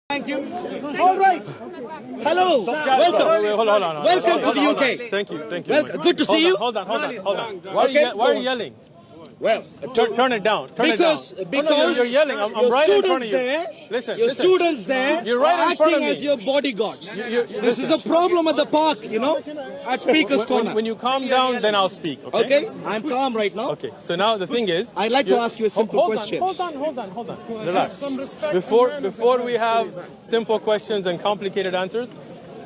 Thank you. All right. Hello. Welcome. Hold on. Welcome to the UK. Thank you. Good to see you. Hold on. Why are you yelling? Well, Turn it down. because you're yelling. I'm your right in front students of you. there, Listen. your students there You're right are in front acting of as me. your bodyguards. This is a problem at the park, at Speaker's Corner. When you calm down, then I'll speak. Okay. I'm calm right now. Okay. So now the thing is, I'd like to ask you a simple question. Hold on. Relax. Before we have simple questions and complicated answers,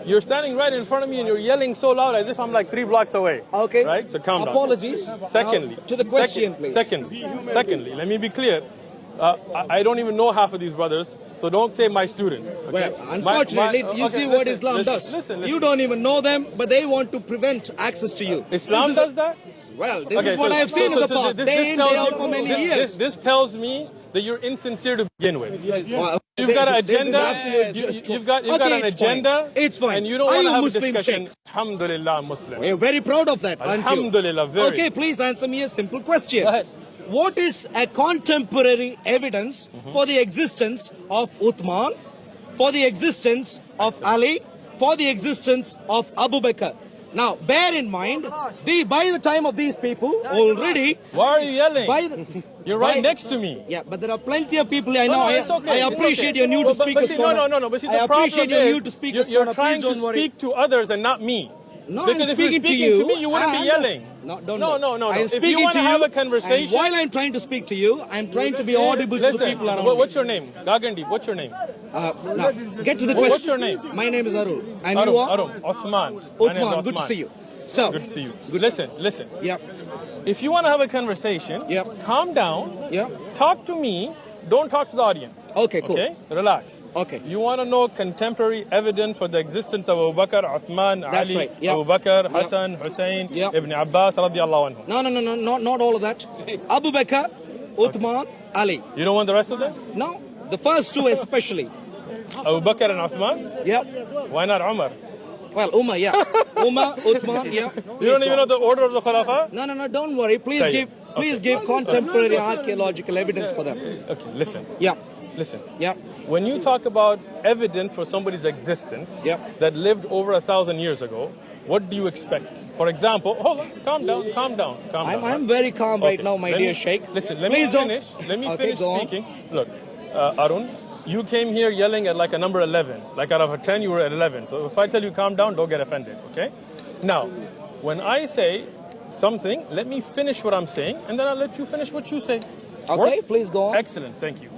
you're standing right in front of me and you're yelling so loud as if I'm like 3 blocks away. Okay. Right? So calm down. Apologies. Secondly, To the question, please. Secondly, let me be clear. I don't even know half of these brothers, so don't say my students. Okay? Well, unfortunately, you see what Islam does. Listen. You don't even know them, but they want to prevent access to you. Islam does that? Well, this is what I've seen in the past, day in, day out for many years. This tells me that you're insincere to begin with. Well, You've got an agenda. You've got an agenda. It's fine. And you don't Are want you to have Muslim, a discussion. Sheikh? Alhamdulillah, I'm Muslim. We're very proud of that, aren't you? Alhamdulillah, very. Okay, please answer me a simple question. Go ahead. What is a contemporary evidence for the existence of Uthman, for the existence of Ali, for the existence of Abu Bakr? Now, bear in mind, by the time of these people, already... Why are you yelling? You're right next to me. Yeah, but there are plenty of people I know. No, it's okay. I appreciate you're new to Speaker's Corner. No. But see, I the appreciate problem you're new is to Speaker's you're Corner. trying Please to don't worry. speak to others and not me. No, because I'm if you're speaking speaking to you. me, you wouldn't be yelling. No. I'm If speaking you want to to have you, a conversation... and while I'm trying to speak to you, I'm trying to be audible to the people around What's your name? Gagandi, what's your name? Now, get to the question. What's your name? My name is Arul. And you are? Usman. My name is Uthman, good to see you. So, Good to see you. Listen. Yep. If you want to have a conversation, Yep. calm down, Yep. talk to me, don't talk to the audience. Okay, cool. Okay? Relax. Okay. You want to know contemporary evidence for the existence of Abu Bakr, Uthman, That's Ali, right. Yep. Abu Bakr, Yep. Hassan, Hussein, Yep. Ibn Abbas, radiallahu anhu. No, not all of that. Abu Bakr, Uthman, Ali. You don't want the rest of them? No, the first two especially. Abu Bakr and Uthman? Yep. Why not Umar? Well, Umer, yeah. Umer, Uthman, yeah. You don't even know the order of the Khulafa? No, don't worry. Please Say give contemporary archaeological evidence for them. Okay, listen. Yeah. Yeah. When you talk about evidence for somebody's existence Yep. that lived over 1,000 years ago, what do you expect? For example, hold on, calm down. I'm very calm right now, my dear Sheikh. Listen, let Please me finish. Let me Okay, finish go on. speaking. Look, Arun, you came here yelling at like a number 11. Like out of a 10, you were at 11. So if I tell you calm down, don't get offended, okay? Now, when I say something, let me finish what I'm saying, and then I'll let you finish what you say. Okay, Works? please go on. Excellent, thank you.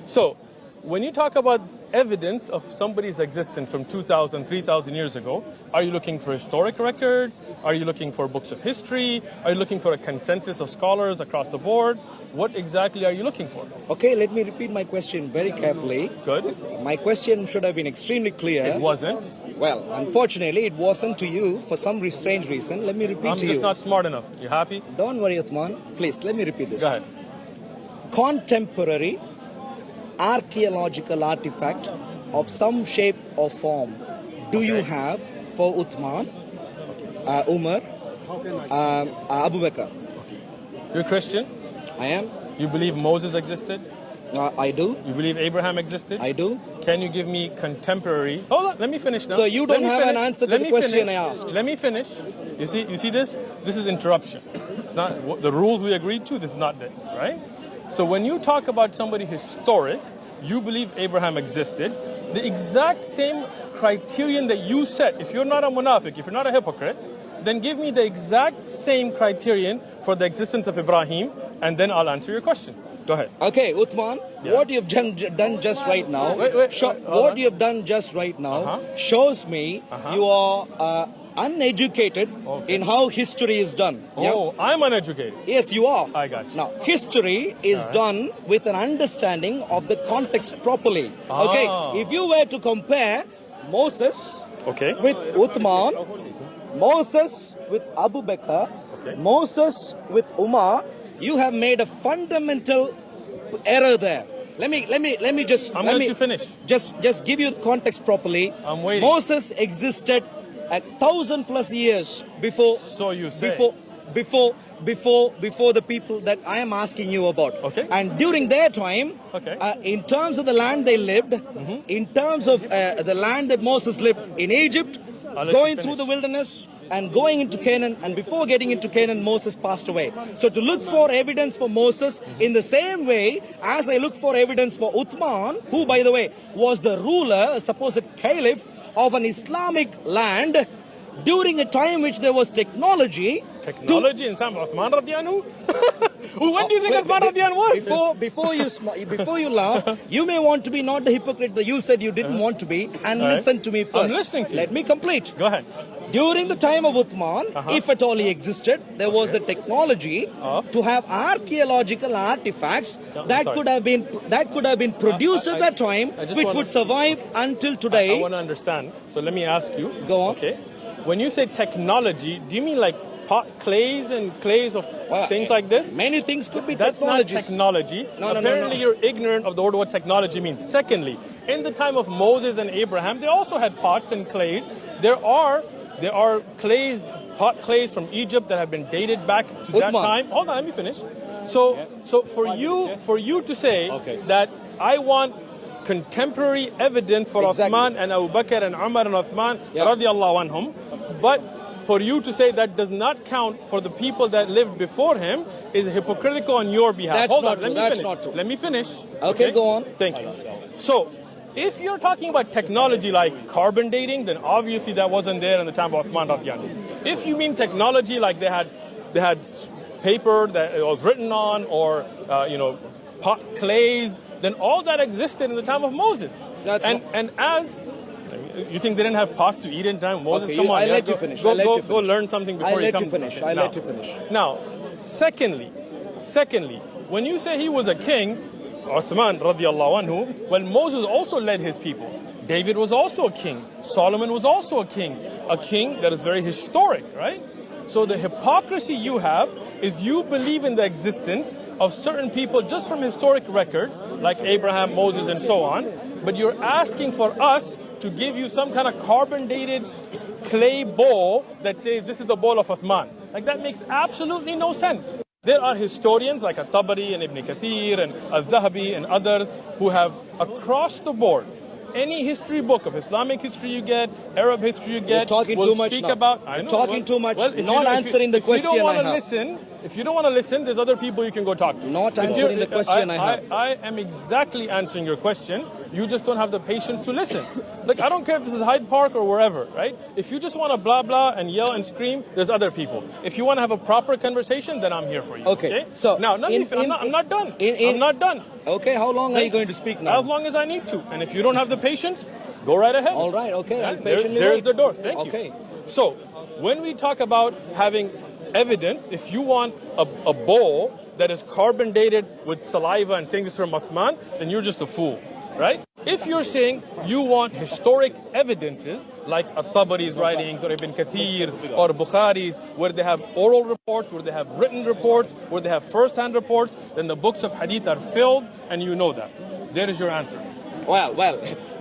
So, when you talk about evidence of somebody's existence from 2,000, 3,000 years ago, are you looking for historic records? Are you looking for books of history? Are you looking for a consensus of scholars across the board? What exactly are you looking for? Okay, let me repeat my question very carefully. Good. My question should have been extremely clear. It wasn't. Well, unfortunately, it wasn't to you for some strange reason. Let me repeat I'm to just you. not smart enough. You happy? Don't worry, Uthman. Please, let me repeat this. Go ahead. Contemporary archaeological artifact of some shape or form do you have for Uthman, Umer, Abu Bakr? You're Christian? I am. You believe Moses existed? I do. You believe Abraham existed? I do. Can you give me contemporary? Hold on, let me finish now. So you don't Let me have finish. an answer to Let the me question finish. I asked. Let me finish. You see this? This is interruption. It's not the rules we agreed to. This is not this, right? So when you talk about somebody historic, you believe Abraham existed. The exact same criterion that you set. If you're not a munafiq, if you're not a hypocrite, then give me the exact same criterion for the existence of Ibrahim, and then I'll answer your question. Go ahead. Okay, Uthman, Yeah. what you've done just right now, Wait, what you've done just right now shows me you are uneducated in how history is done. Oh, I'm uneducated. Yes, you are. I got you. Now, history is done with an understanding of the context properly. Okay, if you were to compare Moses with Uthman, Moses with Abu Bakr, Moses with Umar, you have made a fundamental error there. Let me just I'm going to finish. Just give you the context properly. I'm waiting. Moses existed 1,000+ years before. So you say. Before before the people that I am asking you about. Okay. And during their time, Okay. In terms of the land they lived, in terms of the land that Moses lived in Egypt, I'll let going you through the finish. wilderness and going into Canaan, and before getting into Canaan, Moses passed away. So to look for evidence for Moses in the same way as I look for evidence for Uthman, who, by the way, was the ruler, a supposed caliph of an Islamic land, during a time which there was technology. Technology in time of Uthman radiallahu anhu? When do you think Uthman radiallahu anhu was? Before you laugh, you may want to be not the hypocrite that you said you didn't want to be, and Alright. listen to me first. I'm listening to you. Let me complete. Go ahead. During the time of Uthman, if at all he existed, there was the technology to have archaeological artifacts that sorry. could have been produced at that time, I just which wanna- would survive until I today. want to understand. So let me ask you. Go on. Okay. When you say technology, do you mean like pot clays of things like this? Many things could be That's not technologies. technology. No. Apparently you're ignorant of the word what technology means. Secondly, in the time of Moses and Abraham, they also had pots and clays. There are clays, pot clays from Egypt that have been dated back to that Uthman. time. Hold on, let me finish. So for you to say that I want contemporary evidence for Exactly. Uthman and Abu Bakr and Umar and Uthman radiallahu anhum, but for you to say that does not count for the people that lived before him is hypocritical on your behalf. That's Hold not on, true. let me That's finish. not true. Let me finish. Okay, go on. Thank you. So, if you're talking about technology like carbon dating, then obviously that wasn't there in the time of Uthman radiallahu anhu. If you mean technology like they had paper that it was written on, or pot clays, then all that existed in the time of Moses. And as you think they didn't have pots to eat in time of Moses? Okay, Come on, I'll yeah, let you finish. I'll let you go finish. learn something before I'll you let come. you finish. Okay, I'll now- let you finish. Now, secondly, when you say he was a king, Uthman radiallahu anhu, well, Moses also led his people. David was also a king. Solomon was also a king that is very historic, right? So the hypocrisy you have is you believe in the existence of certain people just from historic records, like Abraham, Moses, and so on, but you're asking for us to give you some kind of carbon-dated clay bowl that says this is the bowl of Uthman. Like, that makes absolutely no sense. There are historians like At-Tabari and Ibn Kathir and Al-Dhahabi and others who have, across the board, any history book of Islamic history you get, Arab history you get, talking will too much speak now. about. You're talking too much. Well, if Not you don't- answering the if you question don't want I to have. listen, if you don't want to listen, there's other people you can go talk to. Not If answering you're- the question I have. I am exactly answering your question. You just don't have the patience to listen. Like, I don't care if this is Hyde Park or wherever, right? If you just want to blah blah and yell and scream, there's other people. If you want to have a proper conversation, then I'm here for you. Okay, so now let me fin- I'm not done. I'm not done. Okay, how long are you going to speak now? As long as I need to. And if you don't have the patience, go right ahead. All right, okay, I'll There- patiently there's wait. the door. Thank you. Okay. So, when we talk about having evidence, if you want a bowl that is carbon dated with saliva and saying this is from Uthman, then you're just a fool, right? If you're saying you want historic evidences like At-Tabari's writings or Ibn Kathir or Bukhari's, where they have oral reports, where they have written reports, where they have first-hand reports, then the books of hadith are filled, and you know that. There is your answer. Well,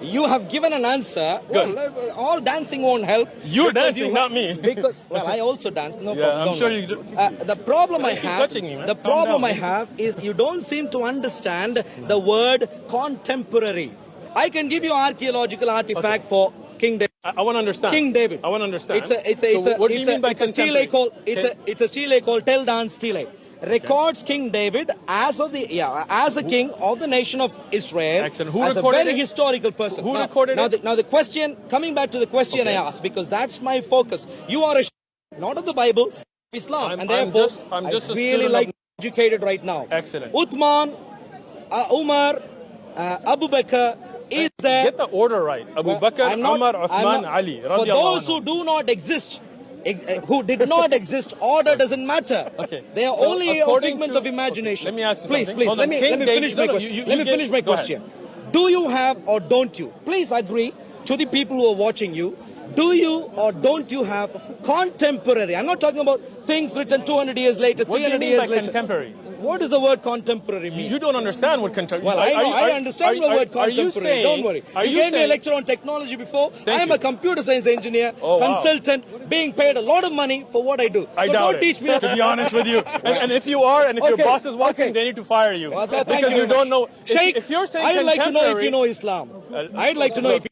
you have given an answer. Good. Well, all dancing won't help. You're because dancing, you not me. Because, well, I also dance. No Yeah, problem. I'm Don't sure worry. you do. The problem I Keep have, touching me, man. the Calm problem down. I have is you don't seem to understand the word contemporary. I can give you archaeological artifact for King David. I want to understand. King David. I want to understand. What do you mean by contemporary? It's a stele called Tel Dan stele. Records King David as a king of the nation of Israel. Excellent. Who as a recorded very it? historical person. Who now, recorded now it? The, now the question, coming back to the question I asked, because that's my focus. You are not of the Bible, Islam, and therefore I'm just I a really student like of- educated right now. Excellent. Uthman, Umer, Abu Bakr is there. Get the order right. Abu Bakr, Umar, Uthman, Ali. For radiallahu those anhum. who do not exist, who did not exist, order doesn't matter. Okay. They are So only a according figment to- of imagination. okay, let me ask you please, something. Please, Hold let on. me King finish David- my no, no, question. you Let me get- finish my go ahead. question. Do you have or don't you? Please agree to the people who are watching you. Do you or don't you have contemporary? I'm not talking about things written 200 years later, What do you 300 mean years by later. contemporary? What does the word contemporary mean? You don't understand what contemporary. Well, I understand the word contemporary. Don't worry. You gave me a lecture on technology before. I am a computer science engineer, consultant, being paid a lot of money for what I do. I so doubt don't teach me. To be honest with you. And if you are, and if your boss is watching, they need to fire you. Thank because you don't know. Sheikh, If you're saying I would like to know if contemporary- you know Islam. I'd like to know if